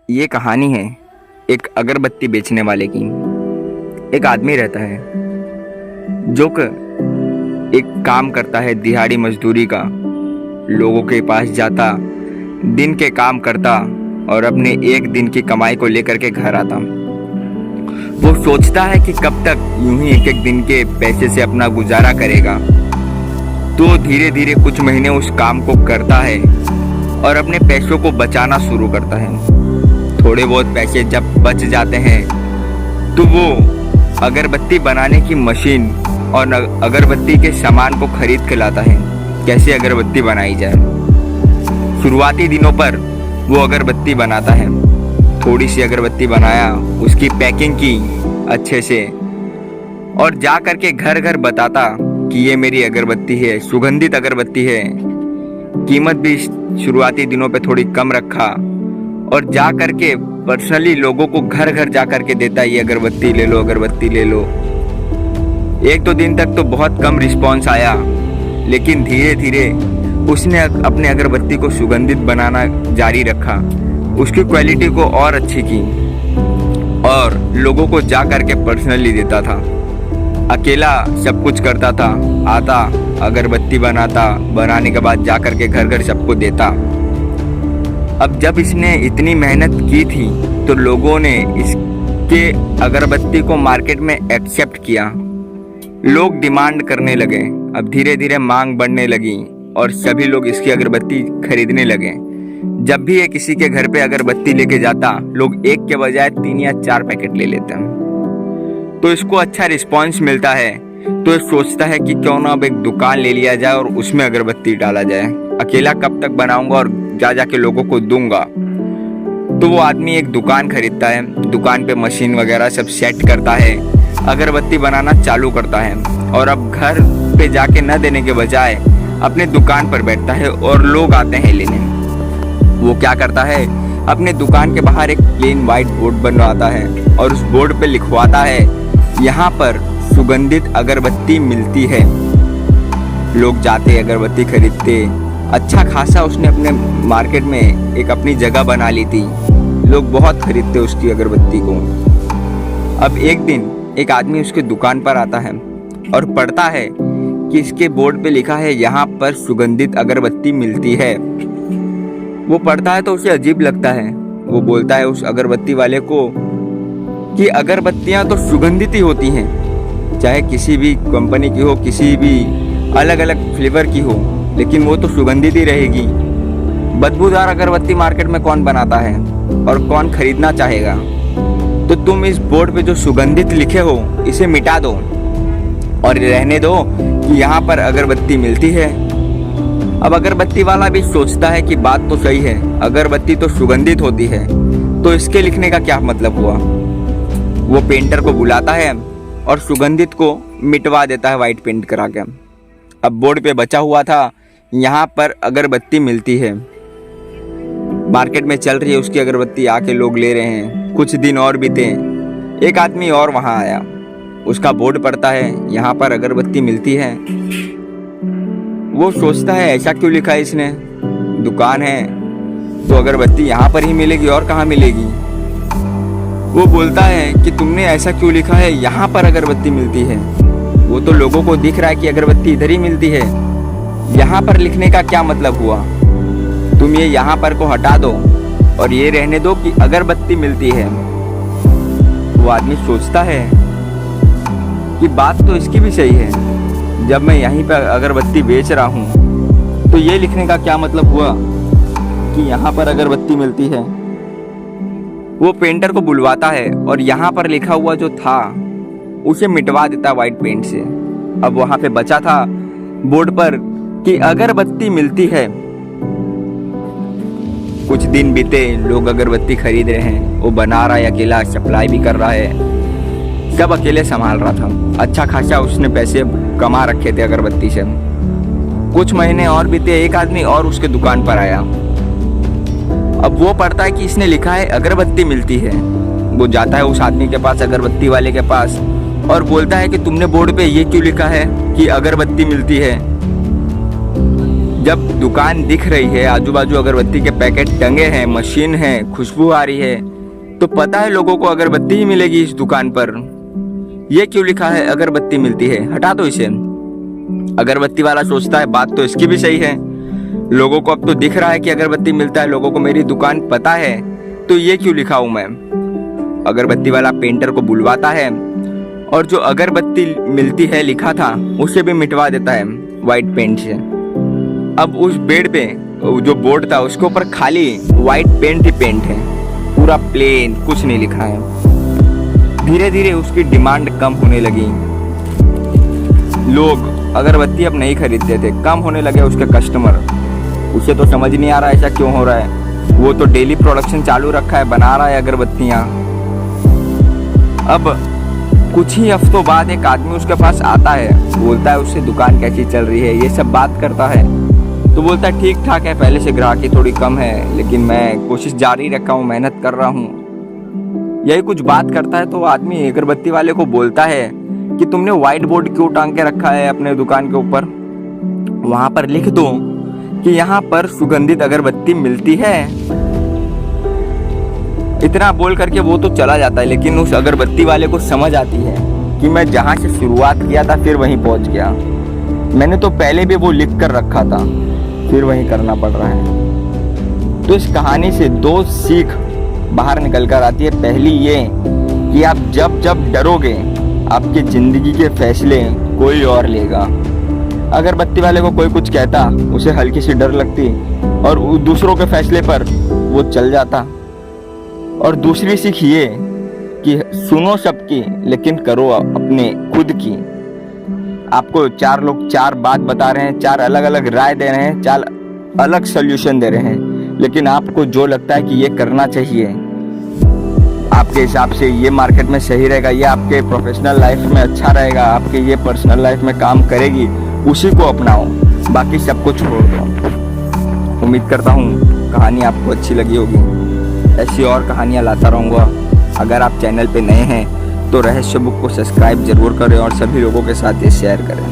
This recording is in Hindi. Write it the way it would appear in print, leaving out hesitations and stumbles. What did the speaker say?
ये कहानी है एक अगरबत्ती बेचने वाले की। एक आदमी रहता है जो एक काम करता है दिहाड़ी मजदूरी का। लोगों के पास जाता, दिन के काम करता और अपने एक दिन की कमाई को लेकर के घर आता। वो सोचता है कि कब तक यूं ही एक एक दिन के पैसे से अपना गुजारा करेगा। तो धीरे धीरे कुछ महीने उस काम को करता है और अपने पैसों को बचाना शुरू करता है। थोड़े बहुत पैसे जब बच जाते हैं तो वो अगरबत्ती बनाने की मशीन और अगरबत्ती के सामान को खरीद के लाता है, कैसे अगरबत्ती बनाई जाए। शुरुआती दिनों पर वो अगरबत्ती बनाता है। थोड़ी सी अगरबत्ती बनाया, उसकी पैकिंग की अच्छे से और जा करके घर घर बताता कि ये मेरी अगरबत्ती है, सुगंधित अगरबत्ती है। कीमत भी शुरुआती दिनों पे थोड़ी कम रखा और जा करके पर्सनली लोगों को घर घर जा करके देता, ये अगरबत्ती ले लो, अगरबत्ती ले लो। एक दो दिन तक तो बहुत कम रिस्पॉन्स आया, लेकिन धीरे धीरे उसने अपने अगरबत्ती को सुगंधित बनाना जारी रखा, उसकी क्वालिटी को और अच्छी की और लोगों को जा करके पर्सनली देता था। अकेला सब कुछ करता था, आता अगरबत्ती बनाता, बनाने के बाद जा करके घर घर सबको देता। अब जब इसने इतनी मेहनत की थी तो लोगों ने इसके अगरबत्ती को मार्केट में एक्सेप्ट किया। लोग डिमांड करने लगे, अब धीरे धीरे मांग बढ़ने लगी और सभी लोग इसकी अगरबत्ती खरीदने लगे। जब भी ये किसी के घर पे अगरबत्ती लेके जाता, लोग एक के बजाय 3 या 4 पैकेट ले लेते हैं। तो इसको अच्छा रिस्पॉन्स मिलता है तो ये सोचता है कि क्यों ना अब एक दुकान ले लिया जाए और उसमें अगरबत्ती डाला जाए। अकेला कब तक बनाऊंगा और जा जाके लोगों को दूंगा। तो वो आदमी एक दुकान खरीदता है, दुकान पे मशीन वगैरह सब सेट करता है, अगरबत्ती बनाना चालू करता है और अब घर पे जाके न देने के बजाय अपने दुकान पर बैठता है और लोग आते हैं लेने। वो क्या करता है, अपने दुकान के बाहर एक प्लेन वाइट बोर्ड बनवाता है और उस बोर्ड पे लिखवाता है, यहाँ पर सुगंधित अगरबत्ती मिलती है। लोग जाते अगरबत्ती खरीदते। अच्छा खासा उसने अपने मार्केट में एक अपनी जगह बना ली थी, लोग बहुत खरीदते उसकी अगरबत्ती को। अब एक दिन एक आदमी उसके दुकान पर आता है और पढ़ता है कि इसके बोर्ड पे लिखा है, यहाँ पर सुगंधित अगरबत्ती मिलती है। वो पढ़ता है तो उसे अजीब लगता है। वो बोलता है उस अगरबत्ती वाले को कि अगरबत्तियां तो सुगंधित ही होती हैं, चाहे किसी भी कंपनी की हो, किसी भी अलग अलग फ्लेवर की हो, लेकिन वो तो सुगंधित ही रहेगी। बदबूदार अगरबत्ती मार्केट में कौन बनाता है और कौन खरीदना चाहेगा। तो तुम इस बोर्ड पे जो सुगंधित लिखे हो इसे मिटा दो और रहने दो कि यहाँ पर अगरबत्ती मिलती है। अब अगरबत्ती वाला भी सोचता है कि बात तो सही है, अगरबत्ती तो सुगंधित होती है, तो इसके लिखने का क्या मतलब हुआ। वो पेंटर को बुलाता है और सुगंधित को मिटवा देता है वाइट पेंट करा के। अब बोर्ड पे बचा हुआ था, यहाँ पर अगरबत्ती मिलती है। मार्केट में चल रही है उसकी अगरबत्ती, आके लोग ले रहे हैं। कुछ दिन और बीते, एक आदमी और वहाँ आया, उसका बोर्ड पड़ता है, यहाँ पर अगरबत्ती मिलती है। वो सोचता है ऐसा क्यों लिखा है इसने, दुकान है तो अगरबत्ती यहाँ पर ही मिलेगी और कहाँ मिलेगी। वो बोलता है कि तुमने ऐसा क्यों लिखा है, यहाँ पर अगरबत्ती मिलती है। वो तो लोगों को दिख रहा है कि अगरबत्ती इधर ही मिलती है, यहाँ पर लिखने का क्या मतलब हुआ। तुम ये यहाँ पर को हटा दो और ये रहने दो कि अगरबत्ती मिलती है। वो आदमी सोचता है कि बात तो इसकी भी सही है, जब मैं यहीं पर अगरबत्ती बेच रहा हूँ तो ये लिखने का क्या मतलब हुआ कि यहाँ पर अगरबत्ती मिलती है। वो पेंटर को बुलवाता है और यहाँ पर लिखा हुआ जो था उसे मिटवा देता वाइट पेंट से। अब वहाँ पे बचा था बोर्ड पर कि अगरबत्ती मिलती है। कुछ दिन बीते, लोग अगरबत्ती खरीद रहे हैं। वो बना रहा है अकेला, सप्लाई भी कर रहा है, सब अकेले संभाल रहा था। अच्छा खासा उसने पैसे कमा रखे थे अगरबत्ती से। कुछ महीने और बीते, एक आदमी और उसके दुकान पर आया। अब वो पढ़ता है कि इसने लिखा है अगरबत्ती मिलती है। वो जाता है उस आदमी के पास, अगरबत्ती वाले के पास, और बोलता है कि तुमने बोर्ड पे ये क्यों लिखा है कि अगरबत्ती मिलती है। जब दुकान दिख रही है, आजू बाजू अगरबत्ती के पैकेट टंगे हैं, मशीन है, खुशबू आ रही है, तो पता है लोगों को अगरबत्ती ही मिलेगी इस दुकान पर। ये क्यों लिखा है अगरबत्ती मिलती है, हटा दो इसे। अगरबत्ती वाला सोचता है बात तो इसकी भी सही है, लोगों को अब तो दिख रहा है कि अगरबत्ती मिलता है, लोगों को मेरी दुकान पता है, तो ये क्यों लिखा हूं मैं। अगरबत्ती वाला पेंटर को बुलवाता है और जो अगरबत्ती मिलती है लिखा था उसे भी मिटवा देता है व्हाइट पेंट से। अब उस बेड पे जो बोर्ड था उसके ऊपर खाली व्हाइट पेंट ही पेंट है, पूरा प्लेन, कुछ नहीं लिखा है। धीरे धीरे उसकी डिमांड कम होने लगी, लोग अगरबत्ती अब नहीं खरीदते थे, कम होने लगे उसके कस्टमर। उसे तो समझ नहीं आ रहा ऐसा क्यों हो रहा है, वो तो डेली प्रोडक्शन चालू रखा है, बना रहा है अगरबत्तियाँ। अब कुछ ही हफ्तों बाद एक आदमी उसके पास आता है, बोलता है उससे दुकान कैसी चल रही है, ये सब बात करता है। तो बोलता है ठीक ठाक है, पहले से ग्राहकी थोड़ी कम है, लेकिन मैं कोशिश जारी रखा हूँ, मेहनत कर रहा हूँ। यही कुछ बात करता है तो आदमी अगरबत्ती वाले को बोलता है कि तुमने व्हाइट बोर्ड क्यों टांग के रखा है अपने दुकान के ऊपर, वहां पर लिख दो कि यहाँ पर सुगंधित अगरबत्ती मिलती है। इतना बोल करके वो तो चला जाता है, लेकिन उस अगरबत्ती वाले को समझ आती है कि मैं जहाँ से शुरुआत किया था फिर वहीं पहुँच गया, मैंने तो पहले भी वो लिख कर रखा था, फिर वहीं करना पड़ रहा है। तो इस कहानी से दो सीख बाहर निकल कर आती है। पहली ये कि आप जब जब डरोगे आपकी ज़िंदगी के फैसले कोई और लेगा। अगरबत्ती वाले को कोई कुछ कहता, उसे हल्की सी डर लगती और दूसरों के फैसले पर वो चल जाता। और दूसरी सीख ये कि सुनो सबकी लेकिन करो अपने खुद की। आपको चार लोग चार बात बता रहे हैं, चार अलग अलग राय दे रहे हैं, चार अलग सॉल्यूशन दे रहे हैं, लेकिन आपको जो लगता है कि ये करना चाहिए, आपके हिसाब से ये मार्केट में सही रहेगा, ये आपके प्रोफेशनल लाइफ में अच्छा रहेगा, आपके ये पर्सनल लाइफ में काम करेगी, उसी को अपनाओ, बाकी सबको छोड़ दो। उम्मीद करता हूँ कहानी आपको अच्छी लगी होगी। ऐसी और कहानियाँ लाता रहूँगा। अगर आप चैनल पे नए हैं तो रहस्य बुक को सब्सक्राइब जरूर करें और सभी लोगों के साथ ये शेयर करें।